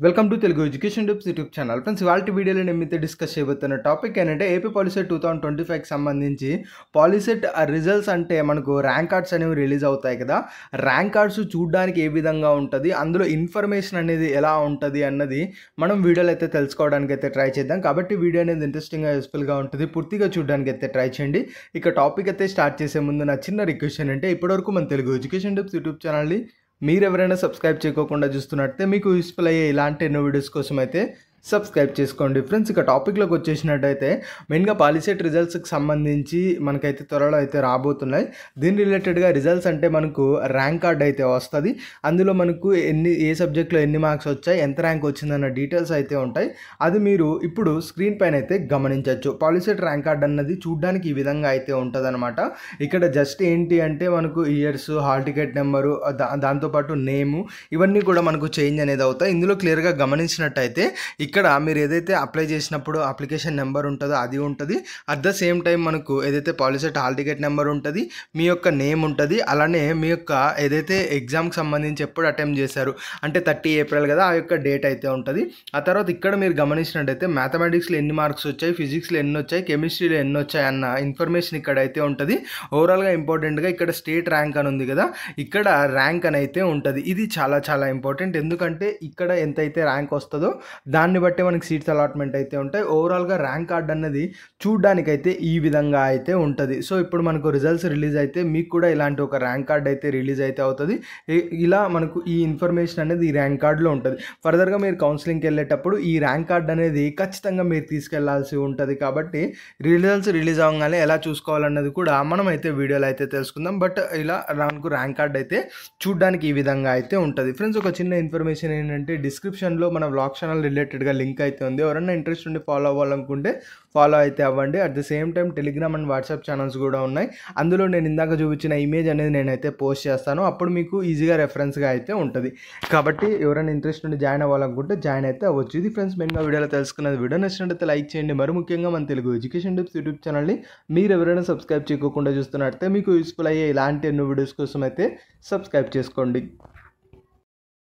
Welcome to Telugu education tips YouTube channel. Friends, ఇవాళ వీడియోలో నేను మీతో డిస్కస్ చేయబోతున్న టాపిక్ ఏంటంటే ఏపీ పాలిసెట్ 2025కి సంబంధించి పాలిసెట్ రిజల్ట్స్ అంటే మనకు ర్యాంక్ కార్డ్స్ అనేవి రిలీజ్ అవుతాయి కదా. ర్యాంక్ కార్డ్స్ చూడడానికి ఏ విధంగా ఉంటుంది, అందులో ఇన్ఫర్మేషన్ అనేది ఎలా ఉంటుంది అన్నది మనం వీడియోలో అయితే తెలుసుకోవడానికి అయితే ట్రై చేద్దాం. కాబట్టి వీడియో అనేది ఇంట్రెస్టింగ్గా యూస్ఫుల్గా ఉంటుంది, పూర్తిగా చూడడానికి అయితే ట్రై చేయండి. ఇక టాపిక్ అయితే స్టార్ట్ చేసే ముందు నా చిన్న రిక్వెస్ట్ ఏంటంటే ఇప్పటివరకు మన తెలుగు ఎడ్యుకేషన్ టిప్స్ యూట్యూబ్ ఛానల్ని మీరు ఎవరైనా సబ్స్క్రైబ్ చేయకోకుండా చూస్తున్నట్టే మీకు యూస్ఫుల్ అయ్యే ఇలాంటి ఎన్నో వీడియోస్ కోసం అయితే సబ్స్క్రైబ్ చేసుకోండి. ఫ్రెండ్స్, ఇక టాపిక్లోకి వచ్చేసినట్టయితే మెయిన్గా పాలిసెట్ రిజల్ట్స్కి సంబంధించి మనకైతే త్వరలో అయితే రాబోతున్నాయి. దీని రిలేటెడ్గా రిజల్ట్స్ అంటే మనకు ర్యాంక్ కార్డ్ అయితే వస్తుంది. అందులో మనకు ఏ సబ్జెక్ట్లో ఎన్ని మార్క్స్ వచ్చాయి, ఎంత ర్యాంక్ వచ్చిందన్న డీటెయిల్స్ అయితే ఉంటాయి. అది మీరు ఇప్పుడు స్క్రీన్ పైన అయితే గమనించవచ్చు. పాలిసెట్ ర్యాంక్ కార్డ్ అన్నది చూడడానికి ఈ విధంగా అయితే ఉంటుందన్నమాట. ఇక్కడ జస్ట్ ఏంటి అంటే మనకు ఇయర్స్, హాల్ టికెట్ నెంబరు, దాంతోపాటు నేము, ఇవన్నీ కూడా మనకు చేంజ్ అనేది అవుతాయి. ఇందులో క్లియర్గా గమనించినట్టయితే ఇక్కడ మీరు ఏదైతే అప్లై చేసినప్పుడు అప్లికేషన్ నెంబర్ ఉంటుందో అది ఉంటుంది. అట్ ద సేమ్ టైం మనకు ఏదైతే పాలిసెట్ హాల్ టికెట్ నెంబర్ ఉంటుంది, మీ యొక్క నేమ్ ఉంటుంది, అలానే మీ యొక్క ఏదైతే ఎగ్జామ్కి సంబంధించి ఎప్పుడు అటెంప్ట్ చేశారు అంటే 30 ఏప్రిల్ కదా, ఆ యొక్క డేట్ అయితే ఉంటుంది. ఆ తర్వాత ఇక్కడ మీరు గమనించినట్టయితే మ్యాథమెటిక్స్లో ఎన్ని మార్క్స్ వచ్చాయి, ఫిజిక్స్లో ఎన్ని వచ్చాయి, కెమిస్ట్రీలో ఎన్ని వచ్చాయి అన్న ఇన్ఫర్మేషన్ ఇక్కడ అయితే ఉంటుంది. ఓవరాల్గా ఇంపార్టెంట్గా ఇక్కడ స్టేట్ ర్యాంక్ అని ఉంది కదా, ఇక్కడ ర్యాంక్ అని అయితే ఉంటుంది. ఇది చాలా చాలా ఇంపార్టెంట్, ఎందుకంటే ఇక్కడ ఎంతైతే ర్యాంక్ వస్తుందో దాన్ని బట్టి మనకి సీట్స్ అలాట్మెంట్ అయితే ఉంటాయి. ఓవరాల్గా ర్యాంక్ కార్డ్ అన్నది చూడడానికైతే ఈ విధంగా అయితే ఉంటుంది. సో ఇప్పుడు మనకు రిజల్ట్స్ రిలీజ్ అయితే మీకు కూడా ఇలాంటి ఒక ర్యాంక్ కార్డ్ అయితే రిలీజ్ అయితే అవుతుంది. ఇలా మనకు ఈ ఇన్ఫర్మేషన్ అనేది ఈ ర్యాంక్ కార్డులో ఉంటుంది. ఫర్దర్గా మీరు కౌన్సిలింగ్కి వెళ్ళేటప్పుడు ఈ ర్యాంక్ కార్డ్ అనేది ఖచ్చితంగా మీరు తీసుకెళ్లాల్సి ఉంటుంది. కాబట్టి రిజల్ట్స్ రిలీజ్ అవ్వగానే ఎలా చూసుకోవాలన్నది కూడా మనం అయితే వీడియోలో అయితే తెలుసుకుందాం. బట్ ఇలా మనకు ర్యాంక్ కార్డ్ అయితే చూడడానికి ఈ విధంగా అయితే ఉంటుంది. ఫ్రెండ్స్, ఒక చిన్న ఇన్ఫర్మేషన్ ఏంటంటే డిస్క్రిప్షన్లో మన వ్లాగ్ ఛానల్ రిలేటెడ్గా లింక్ అయితే ఉంది. ఎవరైనా ఇంట్రెస్ట్ ఉండి ఫాలో అవ్వాలనుకుంటే ఫాలో అయితే అవ్వండి. At the same time Telegram and WhatsApp channels కూడా ఉన్నాయి. అందులో నేను ఇందాక చూపించిన ఇమేజ్ అనేది నేనైతే పోస్ట్ చేస్తాను. అప్పుడు మీకు ఈజీగా రెఫరెన్స్గా అయితే ఉంటుంది. కాబట్టి ఎవరైనా ఇంట్రెస్ట్ ఉండి జాయిన్ అవ్వాలనుకుంటే జాయిన్ అయితే అవ్వచ్చు. ఇది ఫ్రెండ్స్ మెయిన్గా వీడియోలో తెలుసుకున్నది. వీడియో నచ్చినట్లయితే లైక్ చేయండి. మరి ముఖ్యంగా మన తెలుగు ఎడ్యుకేషన్ టిప్స్ యూట్యూబ్ ఛానల్ని మీరు ఎవరైనా సబ్స్క్రైబ్ చేయకుండా చూస్తున్నట్లయితే మీకు యూస్ఫుల్ అయ్యే ఇలాంటి ఎన్నో వీడియోస్ కోసం అయితే సబ్స్క్రైబ్ చేసుకోండి.